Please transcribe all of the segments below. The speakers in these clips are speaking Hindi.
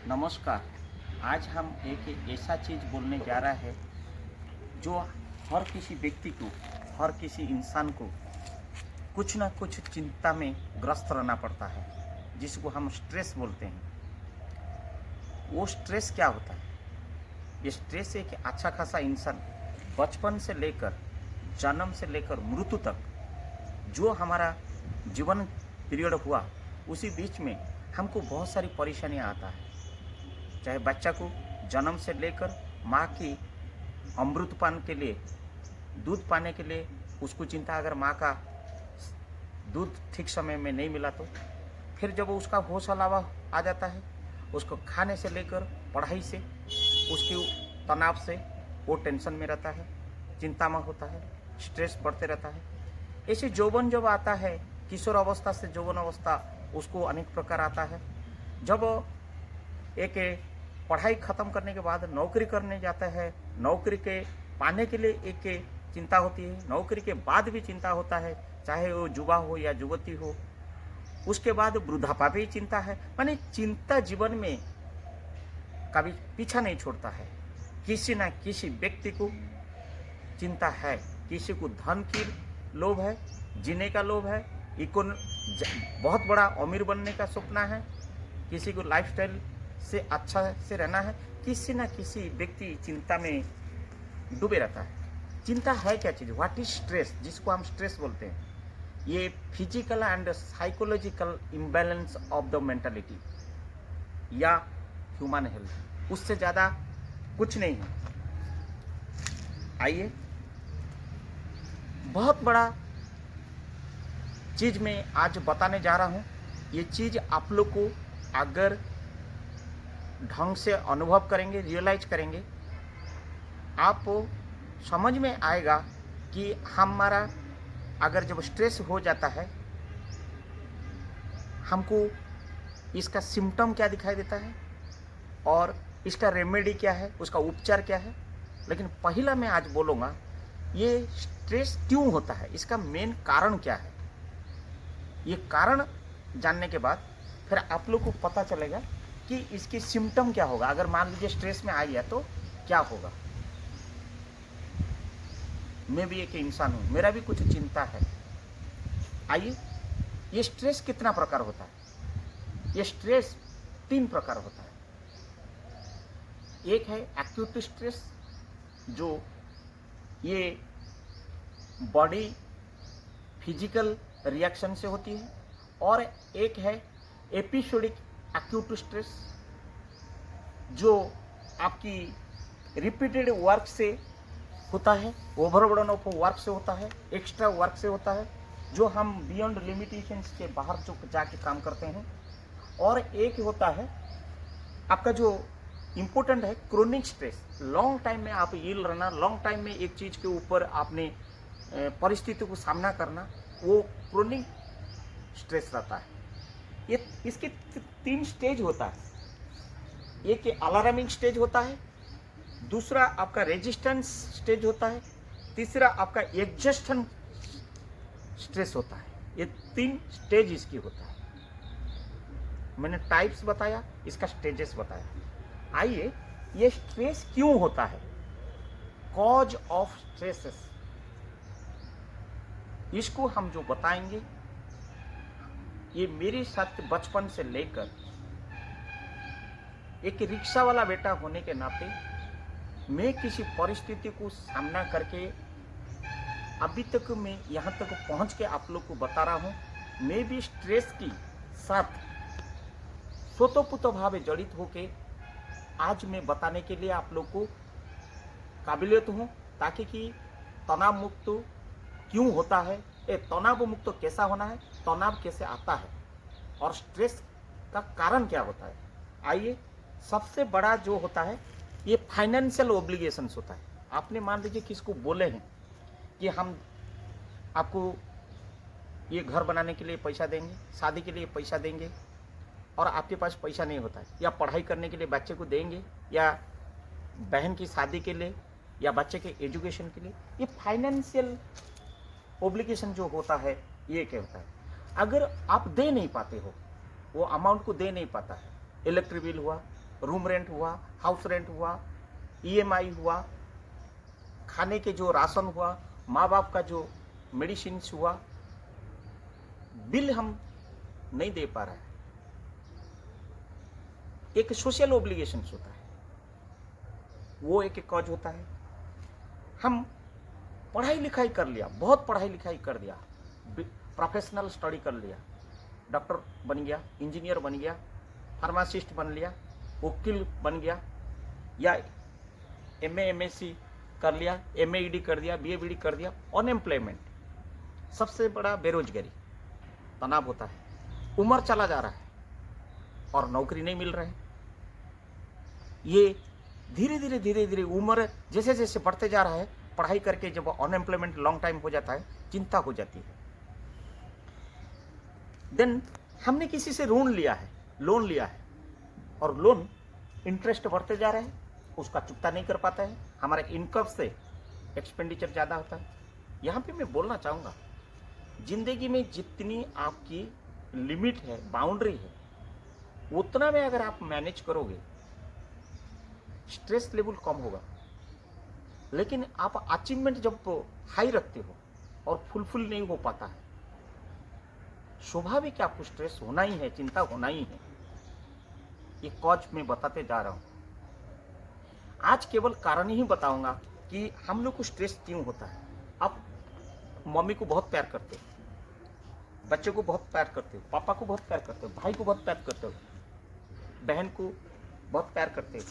नमस्कार। आज हम एक ऐसा चीज़ बोलने जा रहा है जो हर किसी व्यक्ति को, हर किसी इंसान को कुछ ना कुछ चिंता में ग्रस्त रहना पड़ता है, जिसको हम स्ट्रेस बोलते हैं। वो स्ट्रेस क्या होता है? ये स्ट्रेस एक अच्छा खासा इंसान बचपन से लेकर, जन्म से लेकर मृत्यु तक जो हमारा जीवन पीरियड हुआ, उसी बीच में हमको बहुत सारी परेशानियाँ आता है। चाहे बच्चा को जन्म से लेकर माँ की अमृत पान के लिए, दूध पाने के लिए उसको चिंता, अगर माँ का दूध ठीक समय में नहीं मिला तो फिर जब उसका होश अलावा आ जाता है, उसको खाने से लेकर पढ़ाई से, उसके तनाव से वो टेंशन में रहता है, चिंता में होता है, स्ट्रेस बढ़ते रहता है। ऐसे यौवन जब आता है, किशोर अवस्था से यौवन अवस्था, उसको अनेक प्रकार आता है। जब एक पढ़ाई ख़त्म करने के बाद नौकरी करने जाता है, नौकरी के पाने के लिए एक चिंता होती है, नौकरी के बाद भी चिंता होता है, चाहे वो युवा हो या युवती हो। उसके बाद वृद्धापा भी चिंता है। माने चिंता जीवन में कभी पीछा नहीं छोड़ता है। किसी ना किसी व्यक्ति को चिंता है। किसी को धन की लोभ है, जीने का लोभ है, बहुत बड़ा अमीर बनने का सपना है, किसी को लाइफस्टाइल से अच्छा से रहना है। किसी ना किसी व्यक्ति चिंता में डूबे रहता है। चिंता है क्या चीज़? व्हाट इज स्ट्रेस, जिसको हम स्ट्रेस बोलते हैं? ये physical and psychological imbalance of the mentality या ह्यूमन हेल्थ, उससे ज़्यादा कुछ नहीं है। आइए, बहुत बड़ा चीज़ मैं आज बताने जा रहा हूँ। ये चीज़ आप लोग को अगर ढंग से अनुभव करेंगे, रियलाइज करेंगे, आप समझ में आएगा कि हमारा अगर जब स्ट्रेस हो जाता है, हमको इसका सिम्टम क्या दिखाई देता है और इसका रेमेडी क्या है, उसका उपचार क्या है। लेकिन पहला मैं आज बोलूँगा, ये स्ट्रेस क्यों होता है, इसका मेन कारण क्या है। ये कारण जानने के बाद फिर आप लोग को पता चलेगा कि इसकी सिम्टम क्या होगा। अगर मान लीजिए स्ट्रेस में आ गया तो क्या होगा। मैं भी एक इंसान हूँ, मेरा भी कुछ चिंता है। आइए, ये स्ट्रेस कितना प्रकार होता है? ये स्ट्रेस 3 प्रकार होता है। एक है एक्यूट स्ट्रेस, जो ये बॉडी फिजिकल रिएक्शन से होती है, और एक है एपिसोडिक एक्यूट स्ट्रेस, जो आपकी रिपीटेड वर्क से होता है, ओवरबर्डन ऑफ वर्क से होता है, एक्स्ट्रा वर्क से होता है, जो हम बियॉन्ड लिमिटेशंस के बाहर जो जाके काम करते हैं। और एक होता है आपका जो इम्पोर्टेंट है, क्रोनिक स्ट्रेस। लॉन्ग टाइम में आप इल रहना, लॉन्ग टाइम में एक चीज़ के ऊपर आपने परिस्थिति को सामना करना, वो क्रोनिक स्ट्रेस रहता है। ये इसके 3 स्टेज होता है। एक अलार्मिंग स्टेज होता है, दूसरा आपका रेजिस्टेंस स्टेज होता है, तीसरा आपका एग्जॉस्शन स्ट्रेस होता है। ये 3 स्टेज इसकी होता है। मैंने टाइप्स बताया, इसका स्टेजेस बताया। आइए, ये स्ट्रेस क्यों होता है, कॉज ऑफ स्ट्रेसेस, इसको हम जो बताएंगे, ये मेरे साथ बचपन से लेकर, एक रिक्शा वाला बेटा होने के नाते मैं किसी परिस्थिति को सामना करके अभी तक मैं यहाँ तक पहुँच के आप लोग को बता रहा हूँ। मैं भी स्ट्रेस की साथ स्वतःपूत भाव जड़ित होके आज मैं बताने के लिए आप लोग को काबिलियत हूँ, ताकि कि तनाव मुक्त क्यों होता है, तनाव मुक्त कैसा होना है, तनाव कैसे आता है, और स्ट्रेस का कारण क्या होता है। आइए, सबसे बड़ा जो होता है, ये फाइनेंशियल ओब्लिगेशंस होता है। आपने मान लीजिए किसको बोले हैं कि हम आपको ये घर बनाने के लिए पैसा देंगे, शादी के लिए पैसा देंगे, और आपके पास पैसा नहीं होता है, या पढ़ाई करने के लिए बच्चे को देंगे, या बहन की शादी के लिए, या बच्चे के एजुकेशन के लिए। ये फाइनेंशियल ओब्लिगेशन जो होता है, ये क्या होता है, अगर आप दे नहीं पाते हो, वो अमाउंट को दे नहीं पाता है, इलेक्ट्रिक बिल हुआ, रूम रेंट हुआ, हाउस रेंट हुआ, ईएमआई हुआ, खाने के जो राशन हुआ, माँ बाप का जो मेडिसिन हुआ, बिल हम नहीं दे पा रहे हैं। एक सोशल ओब्लिगेशन होता है, वो एक कॉज होता है। हम पढ़ाई लिखाई कर लिया, बहुत पढ़ाई लिखाई कर दिया, प्रोफेशनल स्टडी कर लिया, डॉक्टर बन गया, इंजीनियर बन गया, फार्मासिस्ट बन लिया, वकील बन गया, या एमए एमएससी कर लिया, एमएईडी कर दिया, बीए कर दिया, अनएम्प्लॉयमेंट, सबसे बड़ा बेरोजगारी, तनाव होता है। उम्र चला जा रहा है और नौकरी नहीं मिल रहा है। ये धीरे धीरे उम्र जैसे जैसे बढ़ते जा रहा है, पढ़ाई करके जब अनएम्प्लॉयमेंट लॉन्ग टाइम हो जाता है, चिंता हो जाती है। देन हमने किसी से ऋण लिया है, लोन लिया है, और लोन इंटरेस्ट बढ़ते जा रहा है, उसका चुकता नहीं कर पाता है, हमारे इनकम से एक्सपेंडिचर ज़्यादा होता है। यहाँ पे मैं बोलना चाहूँगा, जिंदगी में जितनी आपकी लिमिट है, बाउंड्री है, उतना में अगर आप मैनेज करोगे, स्ट्रेस लेवल कम होगा। लेकिन आप अचीवमेंट जब हाई रखते हो और फुलफिल नहीं हो पाता है, स्वाभाविक आपको स्ट्रेस होना ही है, चिंता होना ही है। ये कॉज मैं बताते जा रहा हूं। आज केवल कारण ही बताऊंगा कि हम लोग को स्ट्रेस क्यों होता है। आप मम्मी को बहुत प्यार करते हो, बच्चे को बहुत प्यार करते हो, पापा को बहुत प्यार करते हो, भाई को बहुत प्यार करते हो, बहन को बहुत प्यार करते हो,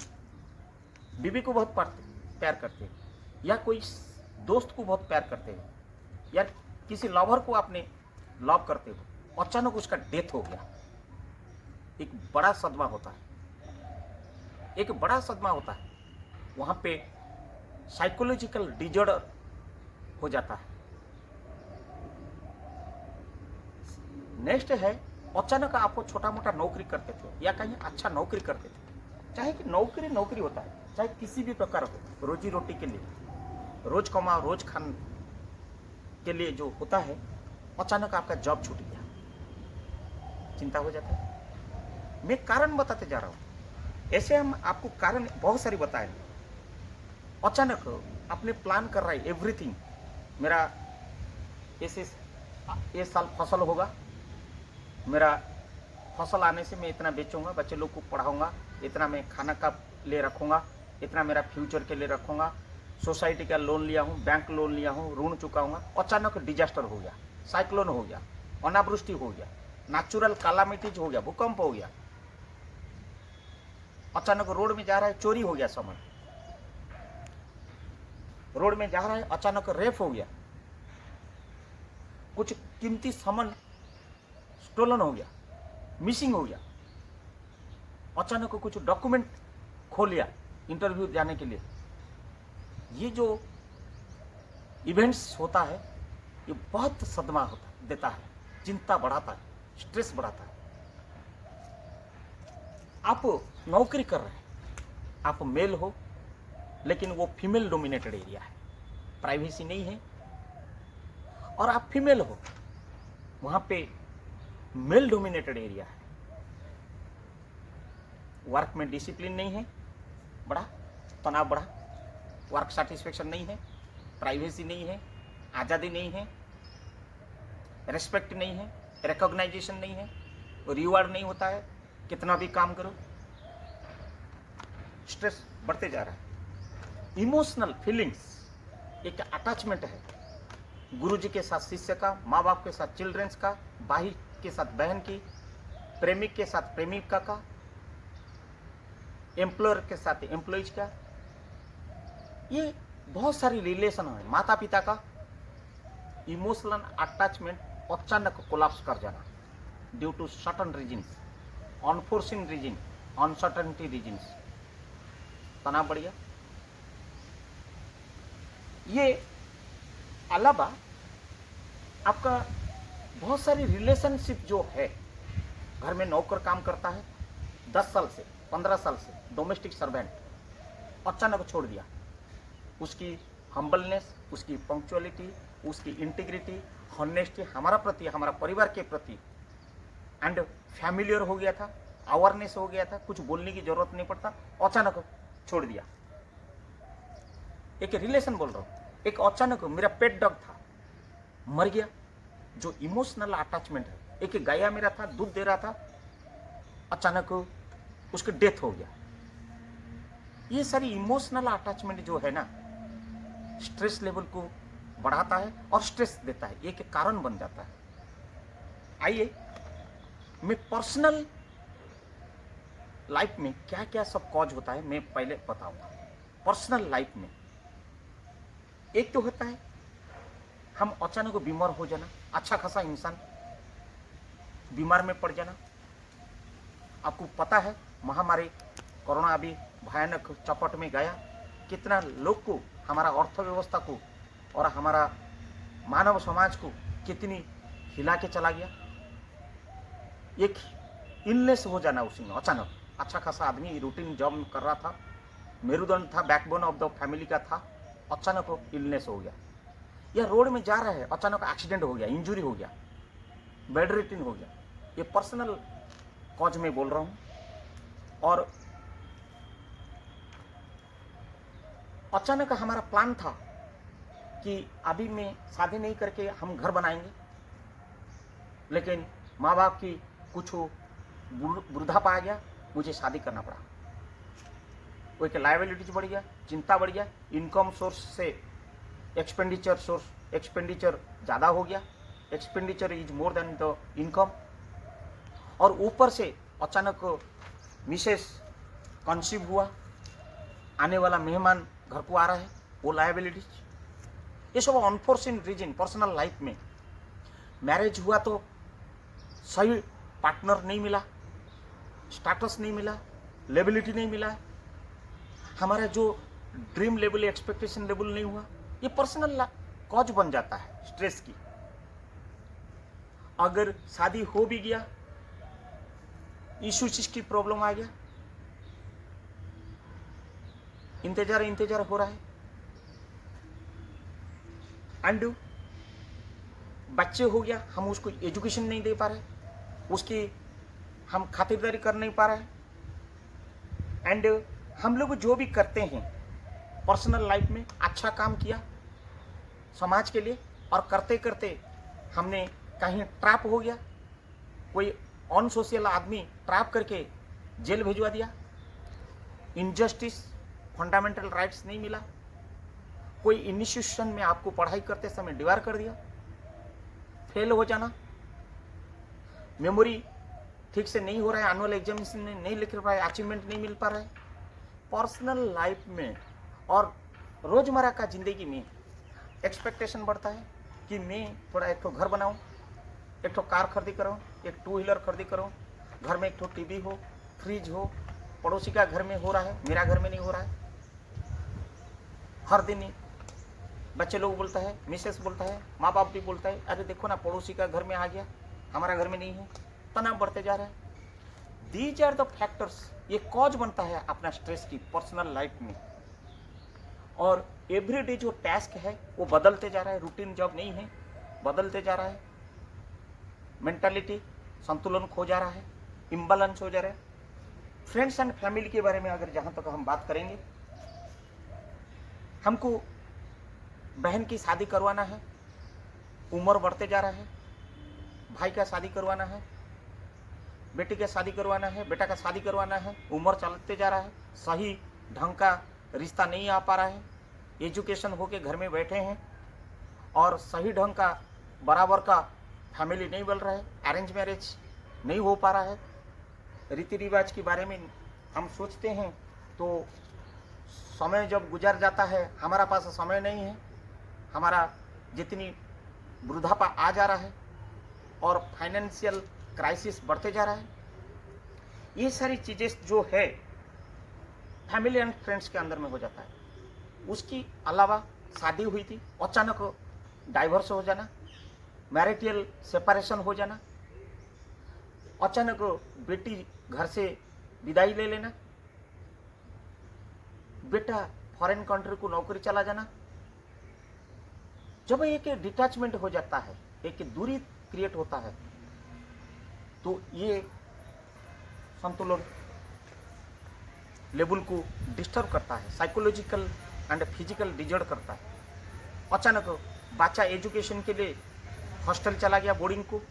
बीवी को बहुत प्यार करते हो, या कोई दोस्त को बहुत प्यार करते हो, या किसी लवर को आपने लव करते हो, अचानक उसका डेथ हो गया, एक बड़ा सदमा होता है, एक बड़ा सदमा होता है। वहां पे साइकोलॉजिकल डिजॉर्डर हो जाता है। नेक्स्ट है, अचानक आपको छोटा मोटा नौकरी करते थे या कहीं अच्छा नौकरी करते थे, चाहे कि नौकरी होता है, चाहे किसी भी प्रकार हो, रोजी रोटी के लिए, रोज कमाओ रोज खान के लिए जो होता है, अचानक आपका जॉब छूट गया, चिंता हो जाता है। मैं कारण बताते जा रहा हूं, ऐसे हम आपको कारण बहुत सारी बताए। अचानक आपने प्लान कर रहा है एवरीथिंग, मेरा ये साल फसल होगा, मेरा फसल आने से मैं इतना बेचूंगा, बच्चे लोग को पढ़ाऊंगा, इतना मैं खाना का ले रखूंगा, इतना मेरा फ्यूचर के लिए रखूंगा, सोसाइटी का लोन लिया हूँ, बैंक लोन लिया हूँ, ऋण चुकाऊंगा। अचानक डिजास्टर हो गया, साइक्लोन हो गया, अनावृष्टि हो गया, नेचुरल कैलामिटीज हो गया, भूकंप हो गया, अचानक रोड में जा रहा है चोरी हो गया, सामान रोड में जा रहा है, अचानक रेप हो गया, कुछ कीमती सामान स्टोलन हो गया, मिसिंग हो गया, अचानक कुछ डॉक्यूमेंट खो लिया इंटरव्यू जाने के लिए। ये जो इवेंट्स होता है, ये बहुत सदमा देता है, चिंता बढ़ाता है, स्ट्रेस बढ़ाता है। आप नौकरी कर रहे हैं, आप मेल हो, लेकिन वो फीमेल डोमिनेटेड एरिया है, प्राइवेसी नहीं है, और आप फीमेल हो, वहां पे मेल डोमिनेटेड एरिया है, वर्क में डिसिप्लिन नहीं है, बड़ा तनाव बढ़ा, वर्क सेटिस्फेक्शन नहीं है, प्राइवेसी नहीं है, आज़ादी नहीं है, रेस्पेक्ट नहीं है, रिकॉग्नाइजेशन नहीं है, रिवार्ड नहीं होता है, कितना भी काम करो, स्ट्रेस बढ़ते जा रहा है। इमोशनल फीलिंग्स एक अटैचमेंट है, गुरुजी के साथ शिष्य का, माँ बाप के साथ चिल्ड्रंस का, भाई के साथ बहन की, प्रेमिक के साथ प्रेमिका का, एम्प्लॉयर के साथ एम्प्लॉयज का, ये बहुत सारी रिलेशन है। माता पिता का इमोशनल अटैचमेंट अचानक कोलैप्स कर जाना due to certain reasons, unforeseen reason, uncertainty reasons, तनाव बढ़ गया। ये अलावा आपका बहुत सारी रिलेशनशिप जो है, घर में नौकर काम करता है 10 साल से 15 साल से, डोमेस्टिक सर्वेंट, अचानक छोड़ दिया, उसकी हम्बलनेस, उसकी पंक्चुअलिटी, उसकी इंटीग्रिटी, हॉनेस्टी हमारा प्रति, हमारा परिवार के प्रति एंड फैमिलियर हो गया था, अवेयरनेस हो गया था, कुछ बोलने की जरूरत नहीं पड़ता, अचानक छोड़ दिया। एक रिलेशन बोल रहा हूँ, एक अचानक मेरा पेट डॉग था, मर गया। जो इमोशनल अटैचमेंट है, एक गाया मेरा था, दूध दे रहा था, अचानक उसकी डेथ हो गया। ये सारी इमोशनल अटैचमेंट जो है ना, स्ट्रेस लेवल को बढ़ाता है और स्ट्रेस देता है, एक कारण बन जाता है। आइए मैं पर्सनल लाइफ में क्या क्या सब कॉज होता है मैं पहले बताऊंगा। पर्सनल लाइफ में एक तो होता है हम अचानक बीमार हो जाना, अच्छा खासा इंसान बीमार में पड़ जाना। आपको पता है महामारी कोरोना अभी भयानक चपट में गया, कितना लोग को, हमारा अर्थव्यवस्था को और हमारा मानव समाज को कितनी हिला के चला गया। एक इलनेस हो जाना उसी में अचानक, अच्छा खासा आदमी रूटीन जॉब कर रहा था, मेरुदंड था, बैकबोन ऑफ द फैमिली का था, अचानक इलनेस हो गया। या रोड में जा रहा है, अचानक एक्सीडेंट हो गया, इंजरी हो गया, बेड रिटर्न हो गया। ये पर्सनल कॉज में बोल रहा हूँ। और अचानक हमारा प्लान था कि अभी मैं शादी नहीं करके हम घर बनाएंगे, लेकिन माँ बाप की कुछ वृद्धापा आ गया, मुझे शादी करना पड़ा। कोई के लायबिलिटीज बढ़ गया, चिंता बढ़ गया, इनकम सोर्स से एक्सपेंडिचर ज़्यादा हो गया, expenditure is more than the income. और ऊपर से अचानक मिसेस कंसीव हुआ, आने वाला मेहमान घर को आ रहा है, वो लायबिलिटीज। ये सब अनफोर्सिन रीजन पर्सनल लाइफ में। मैरिज हुआ तो सही पार्टनर नहीं मिला, स्टेटस नहीं मिला, लेबिलिटी नहीं मिला, हमारा जो ड्रीम लेवल एक्सपेक्टेशन लेवल नहीं हुआ। ये पर्सनल कॉज बन जाता है स्ट्रेस की। अगर शादी हो भी गया, इश्यूज की प्रॉब्लम आ गया, इंतजार हो रहा है, एंड बच्चे हो गया, हम उसको एजुकेशन नहीं दे पा रहे, उसकी हम खातिरदारी कर नहीं पा रहे। एंड हम लोग जो भी करते हैं पर्सनल लाइफ में, अच्छा काम किया समाज के लिए, और करते करते हमने कहीं ट्रैप हो गया, कोई अनसोशल आदमी ट्रैप करके जेल भिजवा दिया, इनजस्टिस, फंडामेंटल राइट्स नहीं मिला, कोई इंस्टीट्यूशन में आपको पढ़ाई करते समय डिवार कर दिया, फेल हो जाना, मेमोरी ठीक से नहीं हो रहा है, एनुअल एग्जामिनेशन में नहीं लिख रहा है, अचीवमेंट नहीं मिल पा रहा है। पर्सनल लाइफ में और रोजमर्रा का जिंदगी में एक्सपेक्टेशन बढ़ता है कि मैं थोड़ा एक तो घर बनाऊं, एक तो कार खरीदी करूं, एक 2 व्हीलर खरीदी करूं, घर में एक तो टीवी हो, फ्रिज हो, पड़ोसी का घर में हो रहा है, मेरा घर में नहीं हो रहा है। हर दिन बच्चे लोग बोलता है, मिसेस बोलता है, माँ बाप भी बोलता है, अरे देखो ना पड़ोसी का घर में आ गया, हमारा घर में नहीं है, तनाव बढ़ते जा रहा है। दीज आर द फैक्टर्स, ये कॉज बनता है अपना स्ट्रेस की पर्सनल लाइफ में। और एवरीडे जो टास्क है वो बदलते जा रहा है, रूटीन जॉब नहीं है, बदलते जा रहा है, मेंटालिटी संतुलन खो जा रहा है, इम्बैलेंस हो जा रहा है। फ्रेंड्स एंड फैमिली के बारे में अगर जहाँ तक हम बात करेंगे, हमको बहन की शादी करवाना है, उम्र बढ़ते जा रहा है, भाई का शादी करवाना है, बेटी का शादी करवाना है, बेटा का शादी करवाना है, उम्र चलते जा रहा है, सही ढंग का रिश्ता नहीं आ पा रहा है, एजुकेशन होके घर में बैठे हैं और सही ढंग का बराबर का फैमिली नहीं बन रहा है, अरेंज मैरिज नहीं हो पा रहा है। रीति रिवाज के बारे में हम सोचते हैं तो समय जब गुजर जाता है, हमारा पास समय नहीं है, हमारा जितनी वृद्धापा आ जा रहा है और फाइनेंशियल क्राइसिस बढ़ते जा रहा है। ये सारी चीज़ें जो है फैमिली एंड फ्रेंड्स के अंदर में हो जाता है। उसकी अलावा शादी हुई थी, अचानक डाइवोर्स हो जाना, मैरिटल सेपरेशन हो जाना, अचानक बेटी घर से विदाई ले लेना, बेटा फॉरेन कंट्री को नौकरी चला जाना। जब एक डिटैचमेंट हो जाता है, एक दूरी क्रिएट होता है, तो ये संतुलन लेवल को डिस्टर्ब करता है, साइकोलॉजिकल एंड फिजिकल डिजर्ड करता है। अचानक बच्चा एजुकेशन के लिए हॉस्टल चला गया, बोर्डिंग को,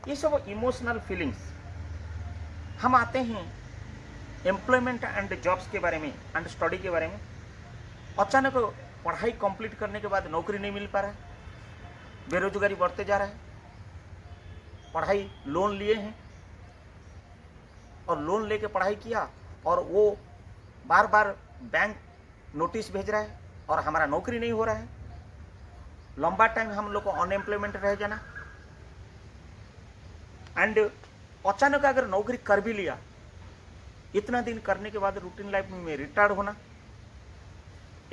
ये सब इमोशनल फीलिंग्स। हम आते हैं एम्प्लॉयमेंट एंड जॉब्स के बारे में एंड स्टडी के बारे में। अचानक पढ़ाई कंप्लीट करने के बाद नौकरी नहीं मिल पा रहा है, बेरोजगारी बढ़ते जा रहा है, पढ़ाई लोन लिए हैं और लोन लेके पढ़ाई किया और वो बार बार बैंक नोटिस भेज रहा है और हमारा नौकरी नहीं हो रहा है, लंबा टाइम हम लोग को अनएम्प्लॉयमेंट रह जाना। एंड अचानक अगर नौकरी कर भी लिया, इतना दिन करने के बाद रूटीन लाइफ में रिटायर्ड होना,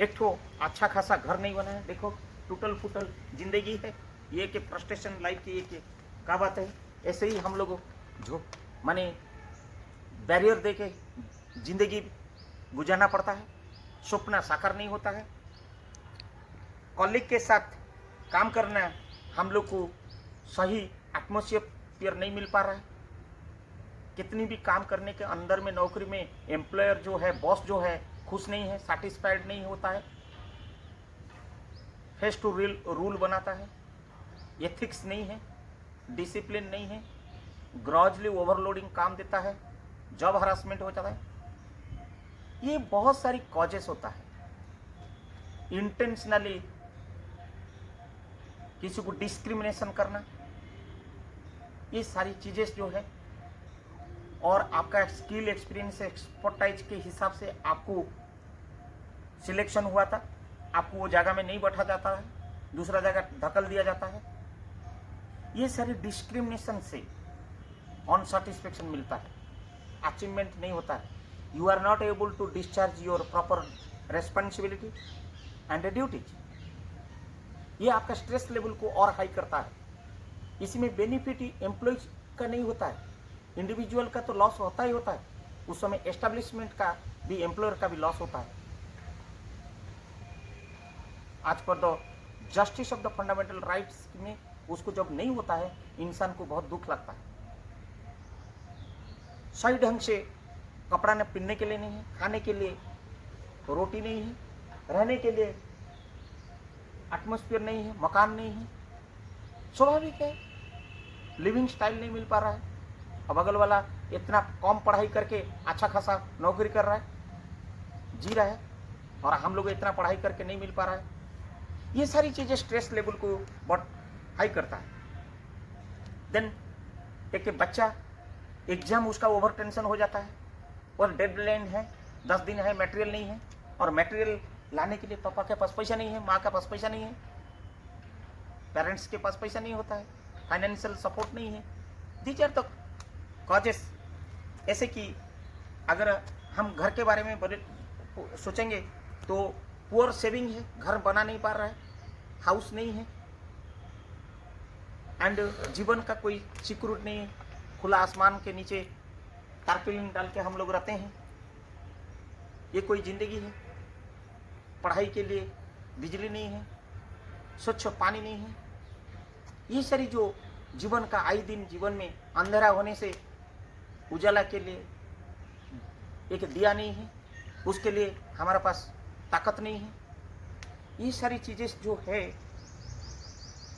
एक तो अच्छा खासा घर नहीं बना है, देखो टूटल फूटल जिंदगी है, ये कि फ्रस्ट्रेशन लाइफ की, ये कि क्या बात है। ऐसे ही हम लोग जो माने बैरियर दे के जिंदगी गुजारना पड़ता है, सपना साकार नहीं होता है, कॉलीग के साथ काम करना हम लोग को सही एटमॉस्फेयर नहीं मिल पा रहा है, कितनी भी काम करने के अंदर में नौकरी में एम्प्लॉयर जो है, बॉस जो है, खुश नहीं है, सैटिस्फाइड नहीं होता है, फेस टू रूल बनाता है, एथिक्स नहीं है, डिसिप्लिन नहीं है, ग्रॉजली ओवरलोडिंग काम देता है, जॉब हरासमेंट हो जाता है। ये बहुत सारी कॉजेस होता है। इंटेंशनली किसी को डिस्क्रिमिनेशन करना, ये सारी चीजें जो है, और आपका स्किल, एक्सपीरियंस, एक्सपर्टाइज के हिसाब से आपको सिलेक्शन हुआ था, आपको वो जगह में नहीं बैठा जाता है, दूसरा जगह धकल दिया जाता है। ये सारी डिस्क्रिमिनेशन से अनसेटिस्फेक्शन मिलता है, अचीवमेंट नहीं होता है, you are not able to discharge your proper responsibility and duties. ये आपका स्ट्रेस लेवल को और हाई करता है। इसमें बेनिफिट एम्प्लॉयज का नहीं होता है, इंडिविजुअल का तो लॉस होता ही होता है, उस समय एस्टेब्लिशमेंट का भी, एम्प्लॉयर का भी लॉस होता है। आज पर the justice of the fundamental rights में उसको जब नहीं होता है, इंसान को बहुत दुख लगता है। सही ढंग से कपड़ा न पहनने के लिए नहीं है, खाने के लिए रोटी नहीं है, रहने के लिए एटमॉस्फेयर नहीं है, मकान नहीं है, स्वाभाविक है, लिविंग स्टाइल नहीं मिल पा रहा है। अब बगल वाला इतना कम पढ़ाई करके अच्छा खासा नौकरी कर रहा है, जी रहा है, और हम लोग इतना पढ़ाई करके नहीं मिल पा रहा है। ये सारी चीजें स्ट्रेस लेवल को बहुत हाई करता है। देन एक बच्चा एग्जाम, उसका ओवर टेंशन हो जाता है और डेडलाइन है, 10 दिन है, मटेरियल नहीं है, और मटेरियल लाने के लिए पापा के पास पैसा नहीं है, माँ के पास पैसा नहीं है, पेरेंट्स के पास पैसा नहीं होता है, फाइनेंशियल सपोर्ट नहीं है। These are the causes. ऐसे कि अगर हम घर के बारे में बड़े सोचेंगे तो पुअर सेविंग है, घर बना नहीं पा रहा है, हाउस नहीं है, एंड जीवन का कोई सिक्योरिटी नहीं है, खुला आसमान के नीचे टारपेलिन डाल के हम लोग रहते हैं, ये कोई जिंदगी है? पढ़ाई के लिए बिजली नहीं है, स्वच्छ पानी नहीं है, ये सारी जो जीवन का आए दिन जीवन में अंधेरा होने से उजाला के लिए एक दिया नहीं है, उसके लिए हमारे पास ताकत नहीं है। ये सारी चीजें जो है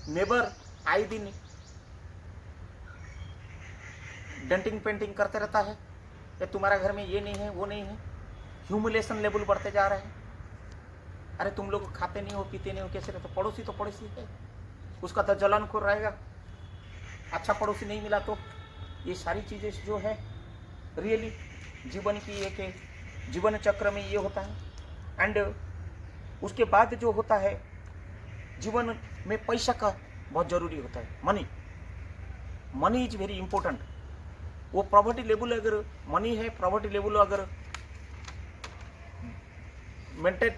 नेबर आए दिन डेंटिंग पेंटिंग करते रहता है, ये तुम्हारा घर में ये नहीं है, वो नहीं है, ह्यूमिलेशन लेवल बढ़ते जा रहा है। अरे तुम लोग खाते नहीं हो, पीते नहीं हो, कैसे रहते? पड़ोसी तो पड़ोसी है, उसका तो जलन खोर रहेगा, अच्छा पड़ोसी नहीं मिला तो। ये सारी चीजें जो है रियली जीवन की एक जीवन चक्र में ये होता है। एंड उसके बाद जो होता है जीवन में पैसा का बहुत जरूरी होता है, मनी इज वेरी इंपॉर्टेंट। वो प्रॉपर्टी लेवल अगर मनी है, प्रॉपर्टी लेवल अगर मेंटेन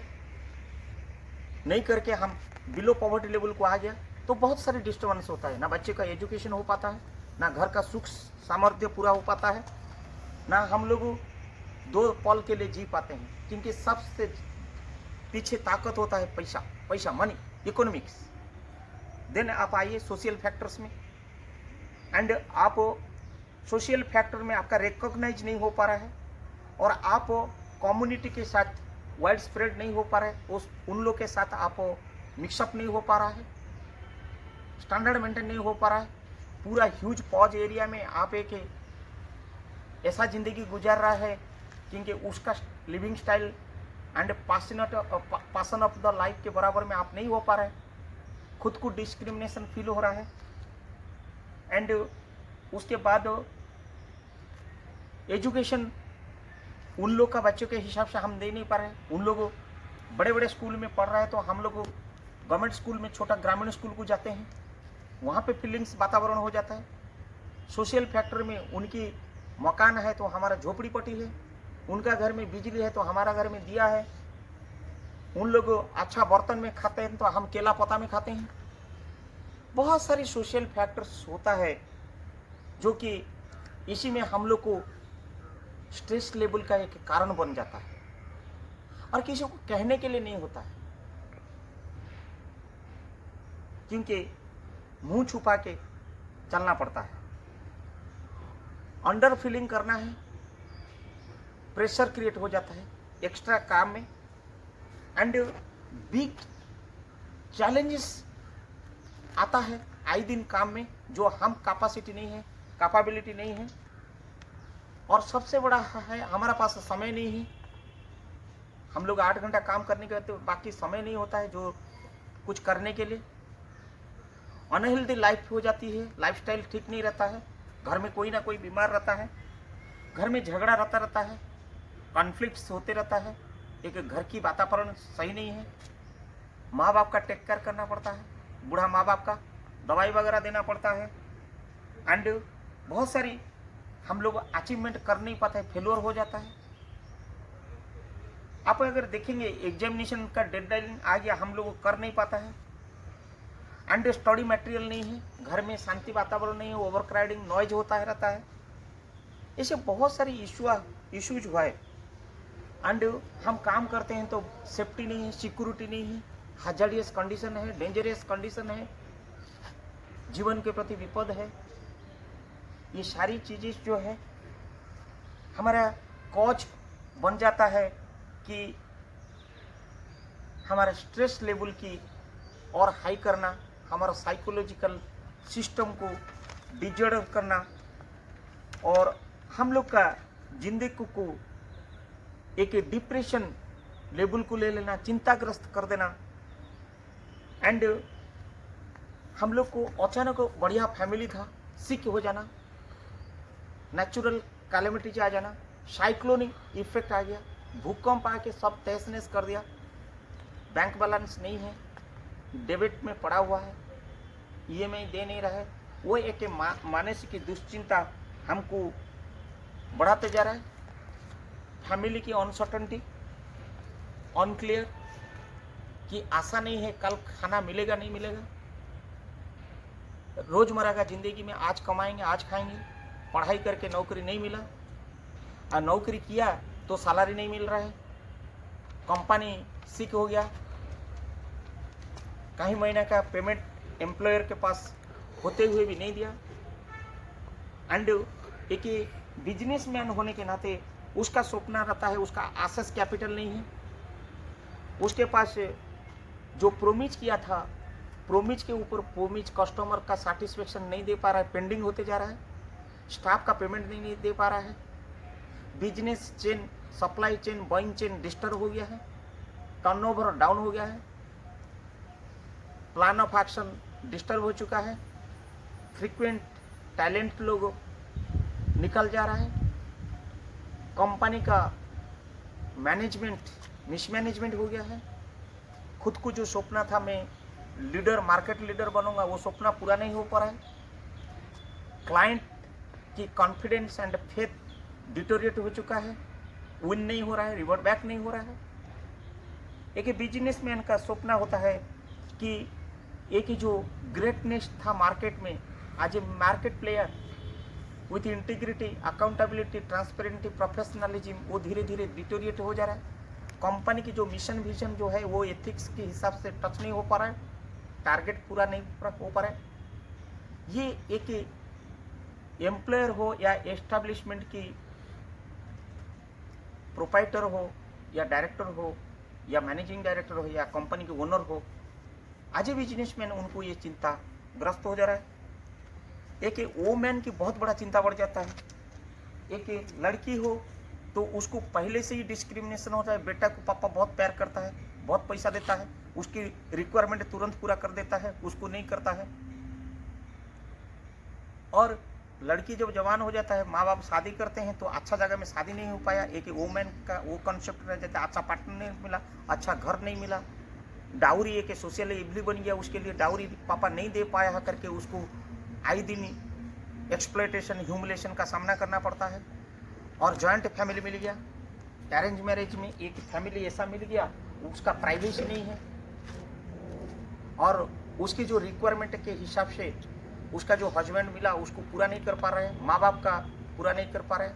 नहीं करके हम बिलो पॉवर्टी लेवल को आ गया तो बहुत सारे डिस्टर्बेंस होता है, ना बच्चे का एजुकेशन हो पाता है, ना घर का सुख सामर्थ्य पूरा हो पाता है, ना हम लोग 2 पल के लिए जी पाते हैं, क्योंकि सबसे पीछे ताकत होता है पैसा, मनी, इकोनॉमिक्स। देन आप आइए सोशल फैक्टर्स में, एंड आप सोशल फैक्टर में आपका रिकॉग्नाइज नहीं हो पा रहा है और आप कम्युनिटी के साथ वाइड स्प्रेड नहीं हो पा रहा है, उन लोग के साथ आप मिक्सअप नहीं हो पा रहा है, स्टैंडर्ड मेंटेन नहीं हो पा रहा है। पूरा ह्यूज पॉज एरिया में आप एक ऐसा ज़िंदगी गुजार रहा है क्योंकि उसका लिविंग स्टाइल एंड पासन ऑफ द लाइफ के बराबर में आप नहीं हो पा रहे हैं, खुद को डिस्क्रिमिनेशन फील हो रहा है। एंड उसके बाद एजुकेशन उन लोग का बच्चों के हिसाब से हम दे नहीं पा रहे हैं। उन लोग बड़े बड़े स्कूल में पढ़ रहा है तो हम लोग गवर्नमेंट स्कूल में छोटा ग्रामीण स्कूल को जाते हैं, वहाँ पे फीलिंग्स वातावरण हो जाता है। सोशल फैक्टर में उनकी मकान है तो हमारा झोपड़ी पट्टी है, उनका घर में बिजली है तो हमारा घर में दिया है, उन लोग अच्छा बर्तन में खाते हैं तो हम केला पता में खाते हैं। बहुत सारी सोशल फैक्टर्स होता है जो कि इसी में हम लोग को स्ट्रेस लेवल का एक कारण बन जाता है और किसी को कहने के लिए नहीं होता है क्योंकि मुंह छुपा के चलना पड़ता है। अंडर फीलिंग करना है, प्रेशर क्रिएट हो जाता है एक्स्ट्रा काम में एंड बिग चैलेंजेस आता है आए दिन काम में जो हम कैपेसिटी नहीं है, कैपेबिलिटी नहीं है। और सबसे बड़ा है हमारा पास समय नहीं है। हम लोग 8 घंटा काम करने के बाद तो बाकी समय नहीं होता है जो कुछ करने के लिए। अनहेल्दी लाइफ हो जाती है, लाइफस्टाइल ठीक नहीं रहता है, घर में कोई ना कोई बीमार रहता है, घर में झगड़ा रहता है, कॉन्फ्लिक्ट्स होते रहता है, एक घर की वातावरण सही नहीं है। माँ बाप का टेक केयर करना पड़ता है, बूढ़ा माँ बाप का दवाई वगैरह देना पड़ता है एंड बहुत सारी हम लोग अचीवमेंट कर नहीं पाते, फेलियर हो जाता है। आप अगर देखेंगे एग्जामिनेशन का डेडलाइन आ गया, हम लोग कर नहीं पाता है एंड स्टडी मटेरियल नहीं है, घर में शांति वातावरण नहीं है, ओवर क्राउडिंग नॉइज होता है रहता है। ऐसे बहुत सारी इश्यूज हुआ है एंड हम काम करते हैं तो सेफ्टी नहीं है, सिक्योरिटी नहीं है, हजारियस कंडीशन है, डेंजरियस कंडीशन है, जीवन के प्रति विपद है। ये सारी चीज़ें जो है हमारा कॉज बन जाता है कि हमारा स्ट्रेस लेवल की और हाई करना, हमारा साइकोलॉजिकल सिस्टम को डिजर्व करना और हम लोग का जिंदगी को एक डिप्रेशन लेवल को ले लेना, चिंताग्रस्त कर देना एंड हम लोग को अचानक बढ़िया फैमिली था, सिक हो जाना, नेचुरल कैलेमिटीज आ जाना, साइक्लोनिक इफेक्ट आ गया, भूकंप आके सब तहस नहस कर दिया, बैंक बैलेंस नहीं है, डेबिट में पड़ा हुआ है, ईएमआई दे नहीं रहा है। वो एक मानसिक दुश्चिंता हमको बढ़ाते जा रहा है। फैमिली की अनसर्टनिटी, अनक्लियर कि आशा नहीं है कल खाना मिलेगा नहीं मिलेगा, रोजमर्रा का जिंदगी में आज कमाएंगे आज खाएंगे, पढ़ाई करके नौकरी नहीं मिला और नौकरी किया तो सैलरी नहीं मिल रहा है, कंपनी सिक हो गया, कई महीने का पेमेंट एम्प्लॉयर के पास होते हुए भी नहीं दिया एंड एक बिजनेसमैन होने के नाते उसका सपना रहता है, उसका एसेस कैपिटल नहीं है, उसके पास जो प्रोमिस किया था, प्रोमिस के ऊपर प्रोमिस कस्टमर का सेटिस्फेक्शन नहीं दे पा रहा है, पेंडिंग होते जा रहा है, स्टाफ का पेमेंट नहीं दे पा रहा है, business chain, supply chain, buying chain disturb हो गया है, टर्नओवर डाउन हो गया है, प्लान ऑफ एक्शन डिस्टर्ब हो चुका है, फ्रीक्वेंट टैलेंट लोग निकल जा रहा है, कंपनी का मैनेजमेंट मिसमैनेजमेंट हो गया है, खुद को जो सपना था मैं लीडर मार्केट लीडर बनूंगा वो सपना पूरा नहीं हो पा रहा है, क्लाइंट की कॉन्फिडेंस एंड फेथ डिटोरिएट हो चुका है, विन नहीं हो रहा है, रिवर्ट बैक नहीं हो रहा है। एक बिजनेसमैन का सपना होता है कि एक ही जो ग्रेटनेस था मार्केट में, आज a market player with integrity, accountability, transparency, professionalism वो धीरे धीरे डिटोरिएट हो जा रहा है। कंपनी की जो मिशन विजन जो है वो एथिक्स के हिसाब से टच नहीं हो पा रहा है, टारगेट पूरा नहीं हो पा रहा है। ये एम्प्लॉयर हो या एस्टेब्लिशमेंट की प्रोप्राइटर हो या डायरेक्टर हो या मैनेजिंग डायरेक्टर हो या कंपनी के ओनर हो, आज ए बिजनेसमैन उनको ये चिंता ग्रस्त हो जा रहा है। एक वोमैन की बहुत बड़ा चिंता बढ़ जाता है। एक लड़की हो तो उसको पहले से ही डिस्क्रिमिनेशन होता है, बेटा को पापा बहुत प्यार करता है, बहुत पैसा देता है, उसकी रिक्वायरमेंट तुरंत पूरा कर देता है, उसको नहीं करता है। और लड़की जब जवान हो जाता है, माँ बाप शादी करते हैं तो अच्छा जगह में शादी नहीं हो पाया, एक वोमेन का वो कॉन्सेप्ट रह जाता है, अच्छा पार्टनर नहीं मिला, अच्छा घर नहीं मिला, डाउरी एक सोशल इवली बन गया, उसके लिए डाउरी पापा नहीं दे पाया है करके उसको आए दिन एक्सप्लॉयटेशन ह्यूमिलेशन का सामना करना पड़ता है। और जॉइंट फैमिली मिल गया, अरेंज मैरिज में एक फैमिली ऐसा मिल गया, उसका प्राइवेसी नहीं है और उसकी जो रिक्वायरमेंट के हिसाब से उसका जो हस्बैंड मिला उसको पूरा नहीं कर पा रहे हैं, माँ बाप का पूरा नहीं कर पा रहे हैं,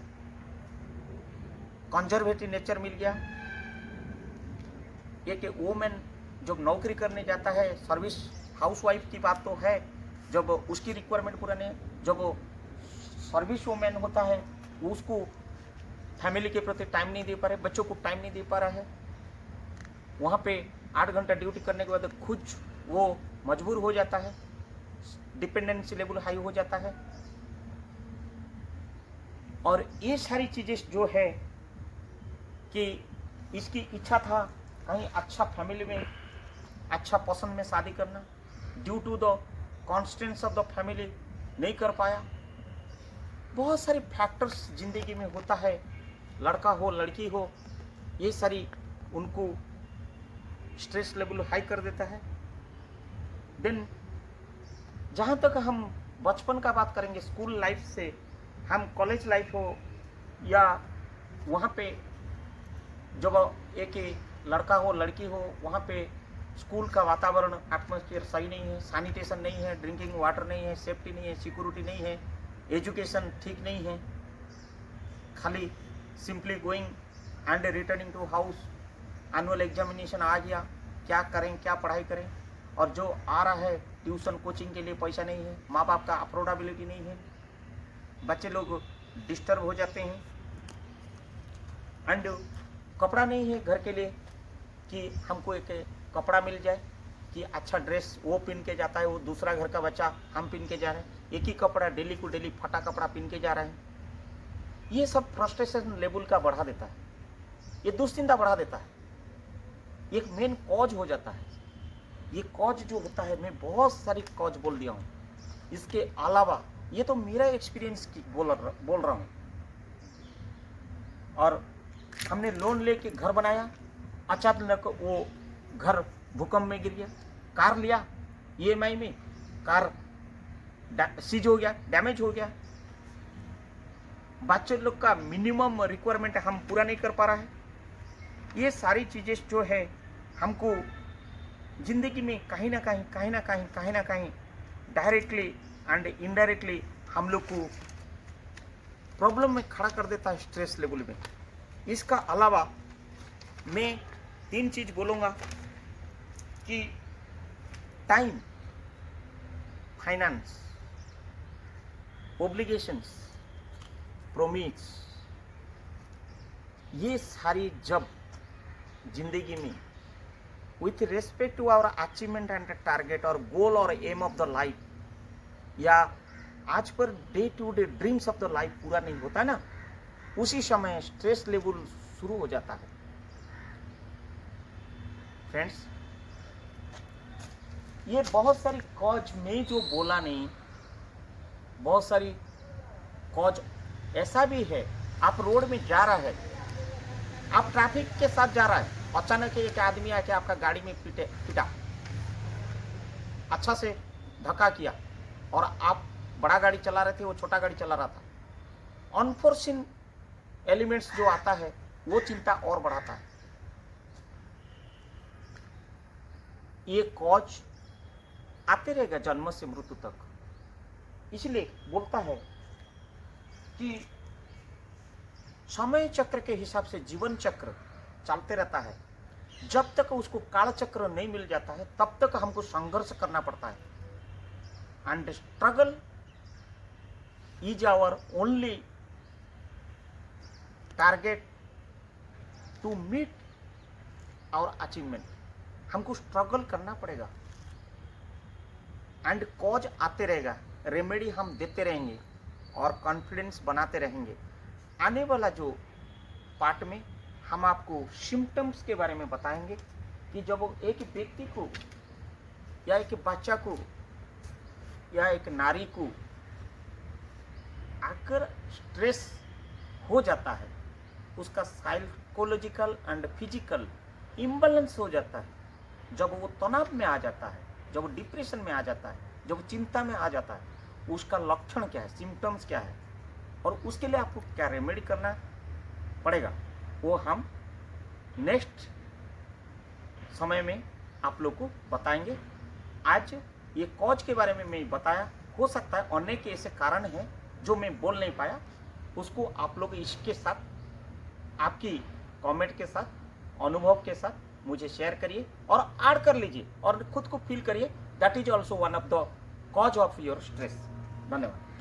कंजर्वेटिव नेचर मिल गया। एक वोमेन जब नौकरी करने जाता है, सर्विस हाउसवाइफ की बात तो है, जब उसकी रिक्वायरमेंट पूरा नहीं, जब सर्विस वोमेन होता है उसको फैमिली के प्रति टाइम नहीं दे पा रहे, बच्चों को टाइम नहीं दे पा रहा है, वहाँ पे 8 घंटा ड्यूटी करने के बाद खुद वो मजबूर हो जाता है, डिपेंडेंसी लेवल हाई हो जाता है। और ये सारी चीजें जो है कि इसकी इच्छा था कहीं अच्छा फैमिली में, अच्छा पसंद में शादी करना, due to the constraints of the family नहीं कर पाया। बहुत सारे फैक्टर्स जिंदगी में होता है, लड़का हो लड़की हो, ये सारी उनको स्ट्रेस लेवल हाई कर देता है। देन जहाँ तक हम बचपन का बात करेंगे, स्कूल लाइफ से हम कॉलेज लाइफ हो या वहाँ पे जब एक लड़का हो लड़की हो, वहाँ पे स्कूल का वातावरण एटमॉस्फेयर सही नहीं है, सैनिटेशन नहीं है, ड्रिंकिंग वाटर नहीं है, सेफ्टी नहीं है, सिक्योरिटी नहीं है, एजुकेशन ठीक नहीं है, खाली simply going and returning to house, annual examination आ गया, क्या करें, क्या पढ़ाई करें, और जो आ रहा है ट्यूशन कोचिंग के लिए पैसा नहीं है, माँ बाप का अफोर्डेबिलिटी नहीं है, बच्चे लोग डिस्टर्ब हो जाते हैं, एंड कपड़ा नहीं है घर के लिए कि हमको एक कपड़ा मिल जाए कि अच्छा ड्रेस वो पहन के जाता है, वो दूसरा घर का बच्चा हम पहन के जा रहे हैं, एक ही कपड़ा डेली को डेली फटा कपड़ा पहन के जा रहे हैं। ये सब फ्रस्ट्रेशन लेवल का बढ़ा देता है, ये दुश्चिंता बढ़ा देता है, एक मेन कॉज हो जाता है। ये कॉज जो होता है, मैं बहुत सारी कॉज बोल दिया हूँ, इसके अलावा ये तो मेरा एक्सपीरियंस की बोल रहा हूँ। और हमने लोन लेके घर बनाया, अचानक वो घर भूकंप में गिर गया, कार लिया ईएमआई में, कार सीज हो गया, डैमेज हो गया, बच्चे लोग का मिनिमम रिक्वायरमेंट हम पूरा नहीं कर पा रहा है। ये सारी चीजें जो है हमको जिंदगी में कहीं ना कहीं डायरेक्टली एंड इनडायरेक्टली हम लोग को प्रॉब्लम में खड़ा कर देता है, स्ट्रेस लेवल में। इसका अलावा मैं 3 चीज बोलूँगा कि टाइम, फाइनेंस, ओब्लिगेशंस, प्रोमिस, ये सारी जब जिंदगी में with respect to our achievement and target or goal or aim of the life, या आज पर day to day dreams of the life पूरा नहीं होता ना, उसी समय स्ट्रेस लेवल शुरू हो जाता है। फ्रेंड्स, ये बहुत सारी कॉज में जो बोला नहीं, बहुत सारी कॉज ऐसा भी है, आप रोड में जा रहा है, आप ट्रैफिक के साथ जा रहा है, अचानक एक आदमी आके आपका गाड़ी में पिटा, अच्छा से धक्का किया, और आप बड़ा गाड़ी चला रहे थे, वो छोटा गाड़ी चला रहा था। अनफोर्सिन एलिमेंट्स जो आता है वो चिंता और बढ़ाता है। ये कॉज आते रहेगा जन्म से मृत्यु तक। इसलिए बोलता है कि समय चक्र के हिसाब से जीवन चक्र चलते रहता है, जब तक उसको काल चक्र नहीं मिल जाता है तब तक हमको संघर्ष करना पड़ता है। And struggle is our only target to meet our achievement. हमको स्ट्रगल करना पड़ेगा एंड कॉज आते रहेगा, रेमेडी हम देते रहेंगे और कॉन्फिडेंस बनाते रहेंगे। आने वाला जो पार्ट में हम आपको सिम्टम्स के बारे में बताएंगे कि जब एक व्यक्ति को या एक बच्चा को या एक नारी को अगर स्ट्रेस हो जाता है, उसका साइकोलॉजिकल एंड फिजिकल इम्बैलेंस हो जाता है, जब वो तनाव में आ जाता है, जब वो डिप्रेशन में आ जाता है, जब चिंता में आ जाता है, उसका लक्षण क्या है, सिम्टम्स क्या है और उसके लिए आपको क्या रेमेडी करना पड़ेगा, वो हम नेक्स्ट समय में आप लोग को बताएंगे। आज ये कॉज के बारे में मैं बताया, हो सकता है अनेक ऐसे कारण हैं जो मैं बोल नहीं पाया, उसको आप लोग इसके साथ आपकी कमेंट के साथ अनुभव के साथ मुझे शेयर करिए और ऐड कर लीजिए और खुद को फील करिए that is also one of the cause of your stress. धन्यवाद।